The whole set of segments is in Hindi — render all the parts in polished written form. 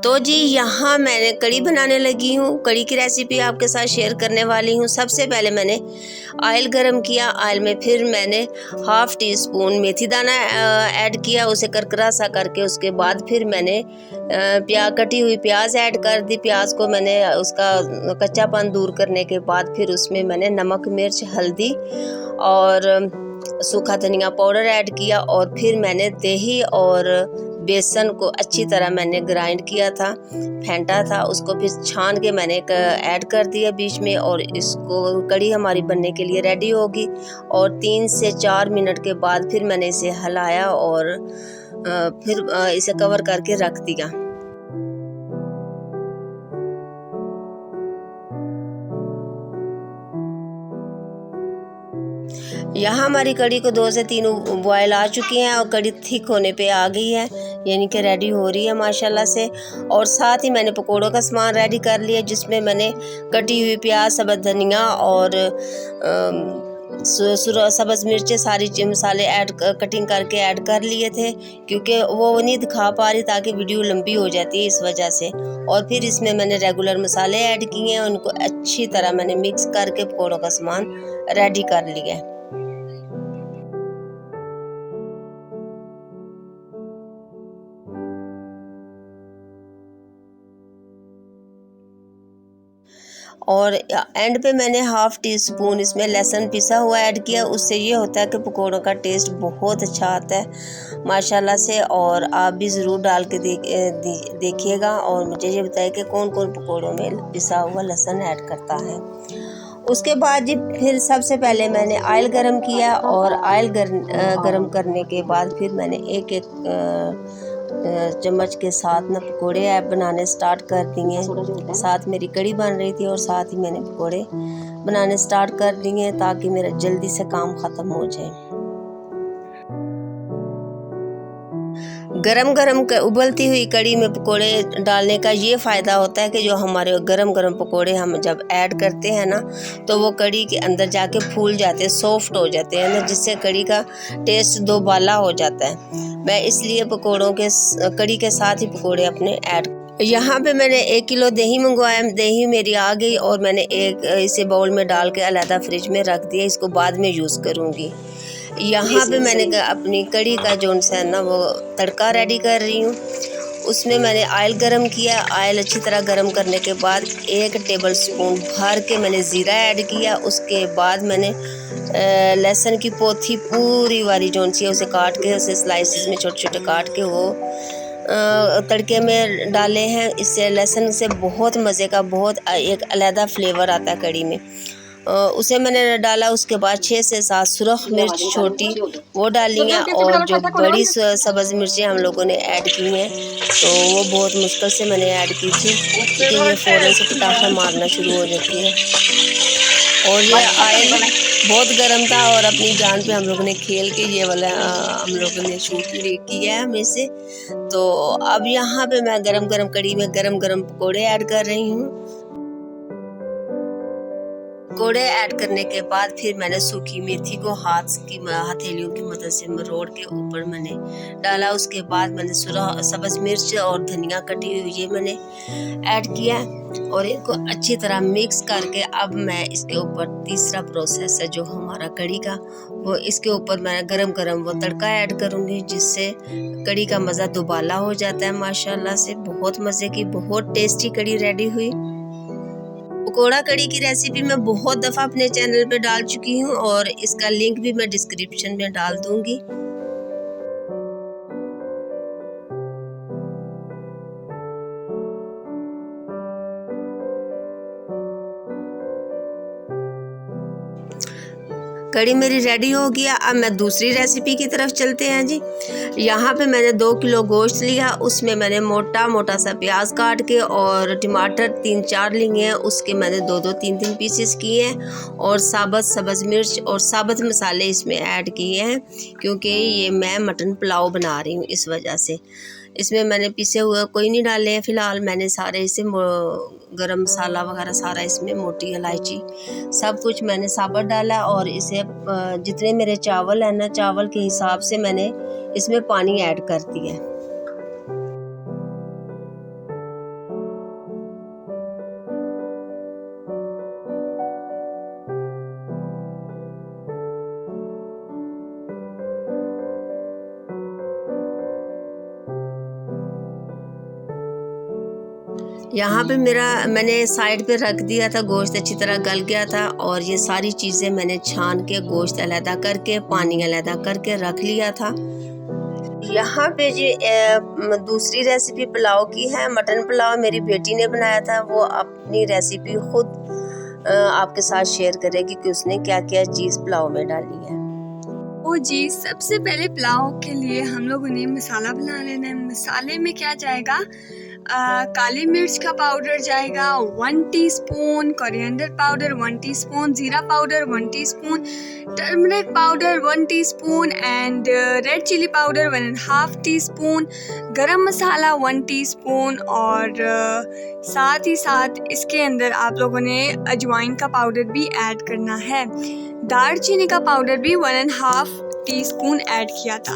तो जी यहाँ मैंने कड़ी बनाने लगी हूँ। कड़ी की रेसिपी आपके साथ शेयर करने वाली हूँ। सबसे पहले मैंने ऑयल गरम किया। ऑयल में फिर मैंने हाफ़ टी स्पून मेथी दाना ऐड किया, उसे करकरा सा करके। उसके बाद फिर मैंने कटी हुई प्याज ऐड कर दी। प्याज को मैंने उसका कच्चापन दूर करने के बाद फिर उसमें मैंने नमक, मिर्च, हल्दी और सूखा धनिया पाउडर ऐड किया। और फिर मैंने दही और बेसन को अच्छी तरह मैंने ग्राइंड किया था, फेंटा था, उसको फिर छान के मैंने ऐड कर दिया बीच में। और इसको कड़ी हमारी बनने के लिए रेडी होगी। और 3 से 4 मिनट के बाद फिर मैंने इसे हिलाया और फिर इसे कवर करके रख दिया। यहाँ हमारी कड़ी को 2 से 3 बॉयल आ चुकी हैं और कड़ी थिक होने पे आ गई है, यानी कि रेडी हो रही है माशाल्लाह से। और साथ ही मैंने पकोड़ों का सामान रेडी कर लिया, जिसमें मैंने कटी हुई प्याज, सब्ज़ धनिया और सब्ज़ मिर्चें, सारी मसाले कटिंग करके ऐड कर लिए थे, क्योंकि वो नहीं दिखा पा रही ताकि वीडियो लंबी हो जाती है इस वजह से। और फिर इसमें मैंने रेगुलर मसाले ऐड किए हैं, उनको अच्छी तरह मैंने मिक्स करके पकोड़ों का सामान रेडी कर लिया है। और एंड पे मैंने हाफ़ टी स्पून इसमें लहसुन पिसा हुआ ऐड किया। उससे ये होता है कि पकोड़ों का टेस्ट बहुत अच्छा आता है माशाल्लाह से। और आप भी ज़रूर डाल के देखिएगा और मुझे ये बताइए कि कौन कौन पकोड़ों में पिसा हुआ लहसुन ऐड करता है। उसके बाद जी फिर सबसे पहले मैंने ऑयल गरम किया और ऑयल गरम करने के बाद फिर मैंने एक चम्मच के साथ ना पकोड़े बनाने स्टार्ट कर दिए। साथ मेरी कड़ी बन रही थी और साथ ही मैंने पकोड़े बनाने स्टार्ट कर दिए ताकि मेरा जल्दी से काम ख़त्म हो जाए। गरम गरम उबलती हुई कड़ी में पकोड़े डालने का ये फ़ायदा होता है कि जो हमारे गरम गरम पकोड़े हम जब ऐड करते हैं ना, तो वो कड़ी के अंदर जाके फूल जाते हैं, सॉफ्ट हो जाते हैं ना, जिससे कड़ी का टेस्ट दोबाला हो जाता है। मैं इसलिए कड़ी के साथ ही पकोड़े अपने ऐड। यहाँ पे मैंने 1 किलो दही मंगवाया। दही मेरी आ गई और मैंने इसे बाउल में डाल के अलहदा फ्रिज में रख दिया, इसको बाद में यूज़ करूँगी। यहाँ पे मैंने अपनी कड़ी का जो है ना वो तड़का रेडी कर रही हूँ। उसमें मैंने ऑयल गरम किया। ऑयल अच्छी तरह गरम करने के बाद 1 टेबल स्पून भर के मैंने ज़ीरा ऐड किया। उसके बाद मैंने लहसुन की पोथी पूरी वाली जो सी है उसे काट के, उसे स्लाइसिस में छोटे छोटे काट के वो तड़के में डाले हैं। इससे लहसुन से बहुत मज़े का बहुत एक अलहदा फ्लेवर आता है कड़ी में। उसे मैंने डाला। उसके बाद 6 से 7 सुरख मिर्च छोटी वो डाली हैं और जो बड़ी सब्ज़ मिर्चें हम लोगों ने ऐड की हैं, तो वो बहुत मुश्किल से मैंने ऐड की थी, क्योंकि ये फ़ौरन से पटाखे मारना शुरू हो जाती है। और ये ऑयल बहुत गर्म था और अपनी जान पे हम लोगों ने खेल के ये वाला हम लोगों ने शूट किया है हमें से। तो अब यहाँ पे मैं गरम गरम कड़ी में गरम गरम पकोड़े ऐड कर रही हूँ। पकोड़े ऐड करने के बाद फिर मैंने सूखी मेथी को हथेलियों की मदद से मरोड़ के ऊपर मैंने डाला। उसके बाद मैंने सब्ज़ मिर्च और धनिया कटी हुई ये मैंने ऐड किया और इनको अच्छी तरह मिक्स करके अब मैं इसके ऊपर तीसरा प्रोसेस है जो हमारा कड़ी का, वो इसके ऊपर मैं गरम गरम वो तड़का ऐड करूँगी, जिससे कड़ी का मज़ा दुबाला हो जाता है माशाल्लाह से। बहुत मज़े की बहुत टेस्टी कड़ी रेडी हुई। पकोड़ा कड़ी की रेसिपी मैं बहुत दफ़ा अपने चैनल पे डाल चुकी हूँ और इसका लिंक भी मैं डिस्क्रिप्शन में डाल दूँगी। कड़ी मेरी रेडी हो गया। अब मैं दूसरी रेसिपी की तरफ चलते हैं जी। यहाँ पे मैंने 2 किलो गोश्त लिया। उसमें मैंने मोटा मोटा सा प्याज काट के और टमाटर 3-4 लिए हैं, उसके मैंने 2-2 3-3 पीसेस किए हैं और सब्ज़ मिर्च और साबुत मसाले इसमें ऐड किए हैं, क्योंकि ये मैं मटन पुलाव बना रही हूँ इस वजह से। इसमें मैंने पिसे हुए कोई नहीं डाले हैं फ़िलहाल। मैंने सारे इसे गरम मसाला वगैरह सारा इसमें, मोटी इलायची सब कुछ मैंने साबुत डाला। और इसे जितने मेरे चावल है ना, चावल के हिसाब से मैंने इसमें पानी ऐड कर दिया। यहाँ पे मैंने साइड पे रख दिया था, गोश्त अच्छी तरह गल गया था और ये सारी चीज़ें मैंने छान के गोश्त अलहदा करके पानी अलहदा करके रख लिया था। यहाँ पे जी दूसरी रेसिपी पुलाव की है। मटन पुलाव मेरी बेटी ने बनाया था, वो अपनी रेसिपी खुद आपके साथ शेयर करेगी कि उसने क्या क्या चीज़ पुलाव में डाली है। ओ जी, सबसे पहले पुलाव के लिए हम लोगों ने मसाला बना लेना है। मसाले में क्या जाएगा, काली मिर्च का पाउडर जाएगा 1 teaspoon, coriander powder 1 teaspoon, jeera powder 1 teaspoon, turmeric powder 1 teaspoon and red chilli powder 1.5 teaspoon, garam masala 1 teaspoon और साथ ही साथ इसके अंदर आप लोगों ने अजवाइन का पाउडर भी ऐड करना है। दालचीनी का पाउडर भी 1.5 टीस्पून ऐड किया था।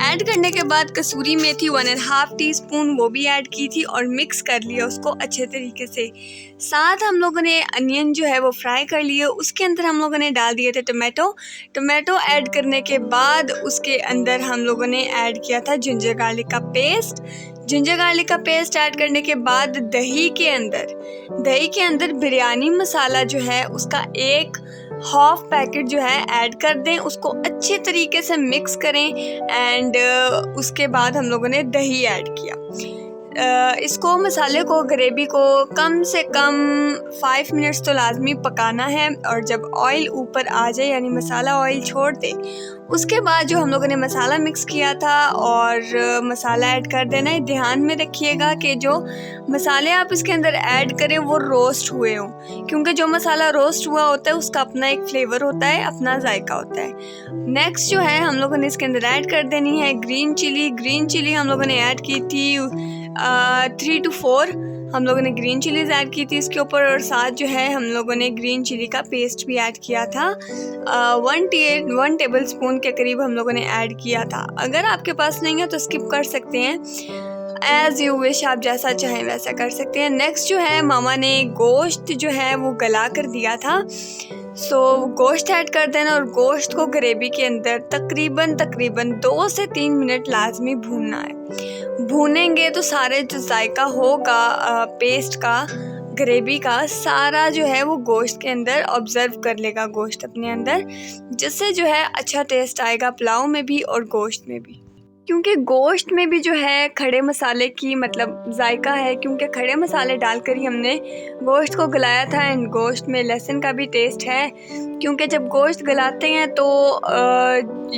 ऐड करने के बाद कसूरी मेथी 1.5 टीस्पून वो भी ऐड की थी और मिक्स कर लिया उसको अच्छे तरीके से। साथ हम लोगों ने अनियन जो है वो फ्राई कर लिए, उसके अंदर हम लोगों ने डाल दिए थे टमाटो ऐड करने के बाद उसके अंदर हम लोगों ने ऐड किया था जिंजर गार्लिक का पेस्ट ऐड करने के बाद दही के अंदर बिरयानी मसाला जो है उसका 1/2 पैकेट जो है ऐड कर दें, उसको अच्छे तरीके से मिक्स करें एंड उसके बाद हम लोगों ने दही ऐड किया। इसको मसाले को ग्रेवी को कम से कम 5 मिनट्स तो लाजमी पकाना है और जब ऑयल ऊपर आ जाए यानी मसाला ऑयल छोड़ दे, उसके बाद जो हम लोगों ने मसाला मिक्स किया था और मसाला ऐड कर देना है। ध्यान में रखिएगा कि जो मसाले आप इसके अंदर ऐड करें वो रोस्ट हुए हों, क्योंकि जो मसाला रोस्ट हुआ होता है उसका अपना एक फ्लेवर होता है, अपना जायका होता है। नेक्स्ट जो है हम लोगों ने इसके अंदर ऐड कर देनी है ग्रीन चिली हम लोगों ने ऐड की थी 3 to 4 हम लोगों ने ग्रीन चिलीज ऐड की थी इसके ऊपर और साथ जो है हम लोगों ने ग्रीन चिली का पेस्ट भी ऐड किया था 1 टेबल स्पून के करीब हम लोगों ने ऐड किया था। अगर आपके पास नहीं है तो स्किप कर सकते हैं, एज़ यू विश, आप जैसा चाहें वैसा कर सकते हैं। नेक्स्ट जो है मामा ने गोश्त जो है वो गला कर दिया था, गोश्त ऐड कर देना और गोश्त को ग्रेवी के अंदर तकरीबन 2 से 3 मिनट लाजमी भूनना है। भूनेंगे तो सारे जो जायका होगा पेस्ट का, ग्रेवी का, सारा जो है वो गोश्त के अंदर ऑब्जर्व कर लेगा गोश्त अपने अंदर, जिससे जो है अच्छा टेस्ट आएगा पुलाव में भी और गोश्त में भी। क्योंकि गोश्त में भी जो है खड़े मसाले की मतलब जायका है, क्योंकि खड़े मसाले डालकर ही हमने गोश्त को गलाया था एंड गोश्त में लहसुन का भी टेस्ट है, क्योंकि जब गोश्त गलाते हैं तो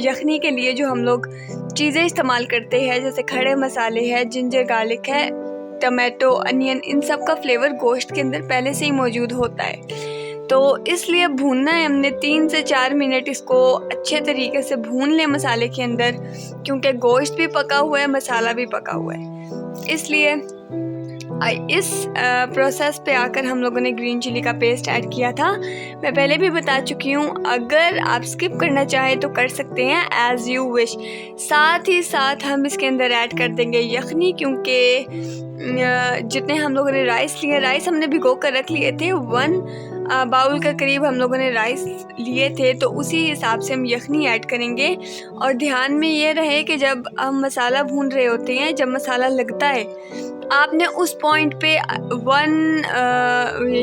यखनी के लिए जो हम लोग चीज़ें इस्तेमाल करते हैं जैसे खड़े मसाले है, जिंजर गार्लिक है, टमाटो, अनियन, इन सब का फ्लेवर गोश्त के अंदर पहले से ही मौजूद होता है। तो इसलिए भूनना है हमने 3 से 4 मिनट, इसको अच्छे तरीके से भून लें मसाले के अंदर, क्योंकि गोश्त भी पका हुआ है, मसाला भी पका हुआ है। इसलिए इस प्रोसेस पे आकर हम लोगों ने ग्रीन चिली का पेस्ट ऐड किया था। मैं पहले भी बता चुकी हूँ, अगर आप स्किप करना चाहें तो कर सकते हैं, एज़ यू विश। साथ ही साथ हम इसके अंदर ऐड कर देंगे यखनी, क्योंकि जितने हम लोगों ने राइस लिए, राइस हमने भिगो कर रख लिए थे, 1 बाउल के करीब हम लोगों ने राइस लिए थे, तो उसी हिसाब से हम यखनी ऐड करेंगे। और ध्यान में ये रहे कि जब हम मसाला भून रहे होते हैं, जब मसाला लगता है, आपने उस पॉइंट पे 1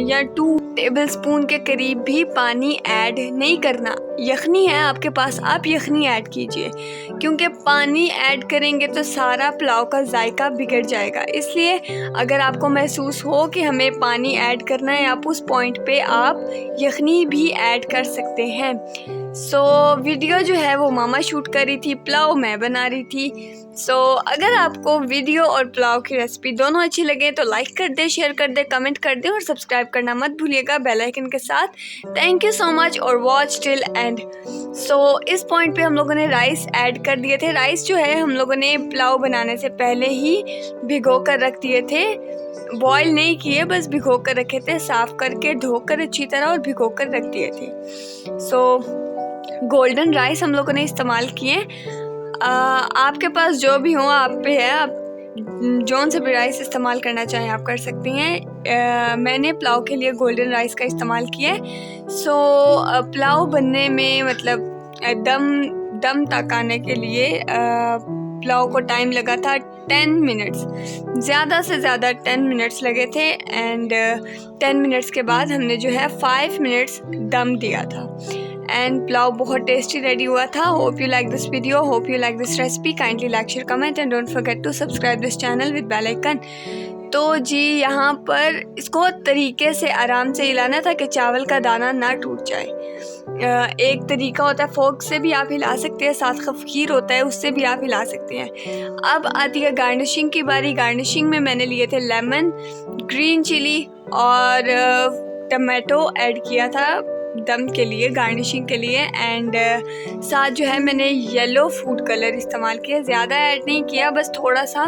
या 2 टेबल स्पून के करीब भी पानी ऐड नहीं करना। यखनी है आपके पास, आप यखनी ऐड कीजिए, क्योंकि पानी ऐड करेंगे तो सारा पुलाव का जायका बिगड़ जाएगा। इसलिए अगर आपको महसूस हो कि हमें पानी ऐड करना है, आप उस पॉइंट पे आप यखनी भी ऐड कर सकते हैं। वीडियो जो है वो मामा शूट कर रही थी, पुलाव मैं बना रही थी। अगर आपको वीडियो और पुलाव की रेसिपी दोनों अच्छी लगे तो लाइक कर दे, शेयर कर दे, कमेंट कर दे और सब्सक्राइब करना मत भूलिएगा बेल आइकन के साथ। थैंक यू सो मच और वॉच टिल एंड। इस पॉइंट पे हम लोगों ने राइस ऐड कर दिए थे। राइस जो है हम लोगों ने पुलाव बनाने से पहले ही भिगो कर रख दिए थे, बॉईल नहीं किए, बस भिगो कर रखे थे, साफ़ करके धोकर अच्छी तरह और भिगो कर रख दिए थे। गोल्डन राइस हम लोगों ने इस्तेमाल किए। आपके पास जो भी हो आप पे है, आप जौन से भी राइस इस्तेमाल करना चाहें आप कर सकती हैं। मैंने पुलाव के लिए गोल्डन राइस का इस्तेमाल किया। पुलाव बनने में मतलब दम तक आने के लिए पुलाव को टाइम लगा था 10 मिनट्स, ज़्यादा से ज़्यादा 10 मिनट्स लगे थे। एंड 10 मिनट्स के बाद हमने जो है 5 मिनट्स दम दिया था एंड पुलाव बहुत टेस्टी रेडी हुआ था। Hope you like this video, hope you like this recipe. Kindly like, share, comment and don't forget to subscribe this channel with bell icon. तो जी यहाँ पर इसको तरीके से आराम से हिलाना ताकि चावल का दाना ना टूट जाए। एक तरीका होता है फोर्क से भी आप हिला सकते हैं, साथ खफकीर होता है उससे भी आप हिला सकते हैं। अब आती है गार्निशिंग की बारी। गार्निशिंग में मैंने लिए थे लेमन, ग्रीन चिली और टमाटो ऐड किया था दम के लिए, गार्निशिंग के लिए। एंड साथ जो है मैंने येलो फूड कलर इस्तेमाल किया, ज़्यादा ऐड नहीं किया, बस थोड़ा सा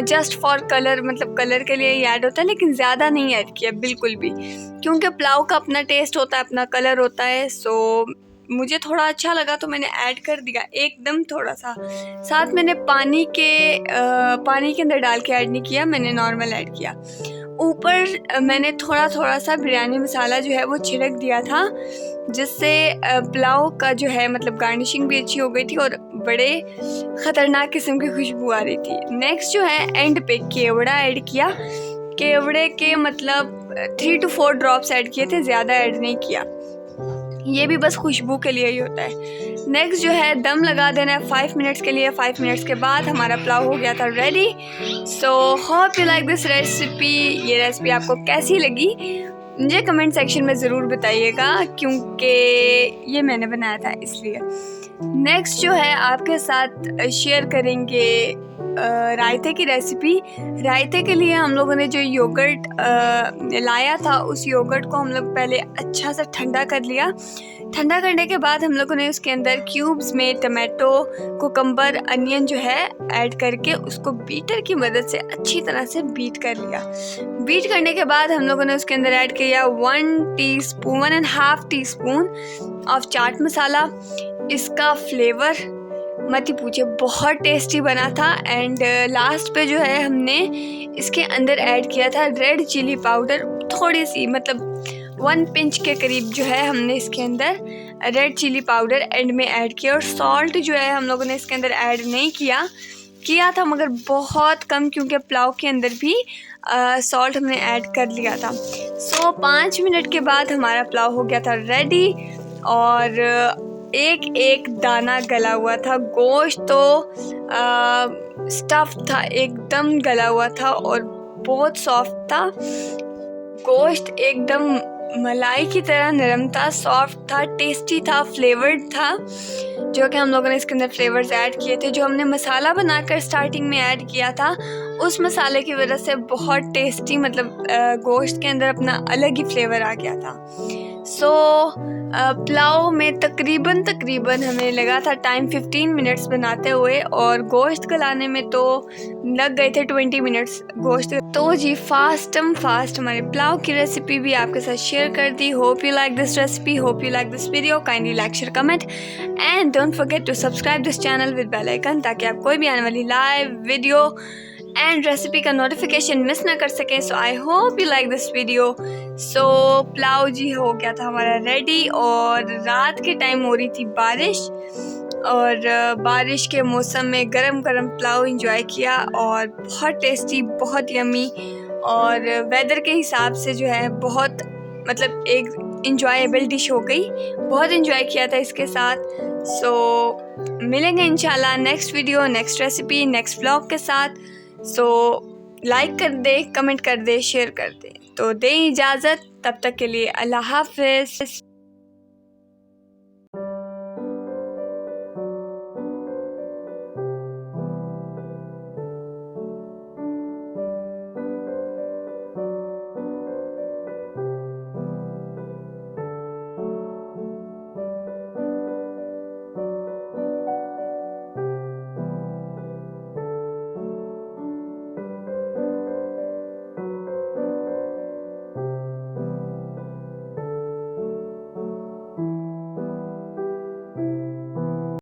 जस्ट फॉर कलर, मतलब कलर के लिए ही ऐड होता है, लेकिन ज़्यादा नहीं ऐड किया बिल्कुल भी, क्योंकि पुलाव का अपना टेस्ट होता है, अपना कलर होता है। सो मुझे थोड़ा अच्छा लगा तो मैंने ऐड कर दिया एकदम थोड़ा सा। साथ मैंने पानी के अंदर डाल के ऐड नहीं किया, मैंने नॉर्मल ऐड किया। ऊपर मैंने थोड़ा थोड़ा सा बिरयानी मसाला जो है वो छिड़क दिया था, जिससे पुलाव का जो है मतलब गार्निशिंग भी अच्छी हो गई थी और बड़े ख़तरनाक किस्म की खुशबू आ रही थी। नेक्स्ट जो है एंड पे केवड़ा ऐड किया। केवड़े के मतलब 3 to 4 ड्रॉप्स ऐड किए थे, ज़्यादा ऐड नहीं किया, ये भी बस खुशबू के लिए ही होता है। नेक्स्ट जो है दम लगा देना है 5 मिनट्स के लिए। 5 मिनट्स के बाद हमारा पुलाव हो गया था ready. So hope you like this recipe. ये रेसिपी आपको कैसी लगी मुझे कमेंट सेक्शन में ज़रूर बताइएगा, क्योंकि ये मैंने बनाया था इसलिए। नेक्स्ट जो है आपके साथ शेयर करेंगे रायते की रेसिपी। रायते के लिए हम लोगों ने जो योगर्ट लाया था, उस योगर्ट को हम लोग पहले अच्छा सा ठंडा कर लिया। ठंडा करने के बाद हम लोगों ने उसके अंदर क्यूब्स में टमाटो, कुकम्बर, अनियन जो है ऐड करके उसको बीटर की मदद से अच्छी तरह से बीट कर लिया। बीट करने के बाद हम लोगों ने उसके अंदर ऐड किया 1.5 टीस्पून ऑफ चाट मसाला। इसका फ्लेवर मत ही पूछिए, बहुत टेस्टी बना था। एंड लास्ट पे जो है हमने इसके अंदर ऐड किया था रेड चिली पाउडर, थोड़ी सी मतलब 1 पिंच के करीब जो है हमने इसके अंदर रेड चिली पाउडर एंड में ऐड किया। और सॉल्ट जो है हम लोगों ने इसके अंदर ऐड नहीं किया था, मगर बहुत कम, क्योंकि पुलाव के अंदर भी सॉल्ट हमने ऐड कर लिया था। सो 5 मिनट के बाद हमारा पुलाव हो गया था रेडी और एक दाना गला हुआ था। गोश्त तो स्टफ था, एकदम गला हुआ था और बहुत सॉफ्ट था। गोश्त एकदम मलाई की तरह नरम था, सॉफ्ट था, टेस्टी था, फ्लेवर्ड था, जो कि हम लोगों ने इसके अंदर फ्लेवर्स ऐड किए थे। जो हमने मसाला बनाकर स्टार्टिंग में ऐड किया था, उस मसाले की वजह से बहुत टेस्टी, मतलब गोश्त के अंदर अपना अलग ही फ्लेवर आ गया था। सो पुलाव में तकरीबन हमें लगा था टाइम 15 मिनट्स बनाते हुए, और गोश्त गलाने में तो लग गए थे 20 मिनट्स गोश्त। तो जी फास्ट हमारे पुलाव की रेसिपी भी आपके साथ शेयर कर दी। Hope you like this recipe, hope you like this video. Kindly like, share, comment and don't forget to subscribe this channel with bell icon, ताकि आप कोई भी आने वाली लाइव वीडियो एंड रेसिपी का नोटिफिकेशन मिस ना कर सकें। So I hope you like this video. So pulao जी हो गया था हमारा रेडी, और रात के टाइम हो रही थी बारिश, और बारिश के मौसम में गरम पुलाव एंजॉय किया, और बहुत टेस्टी, बहुत यमी, और वेदर के हिसाब से जो है बहुत मतलब एक इंजॉयबल डिश हो गई। बहुत इंजॉय किया था इसके साथ। सो मिलेंगे इंशाल्लाह next video, next recipe, next vlog के साथ। सो लाइक कर दे, कमेंट कर दे, शेयर कर दे। तो दें इजाज़त, तब तक के लिए अल्लाह हाफ़िज़।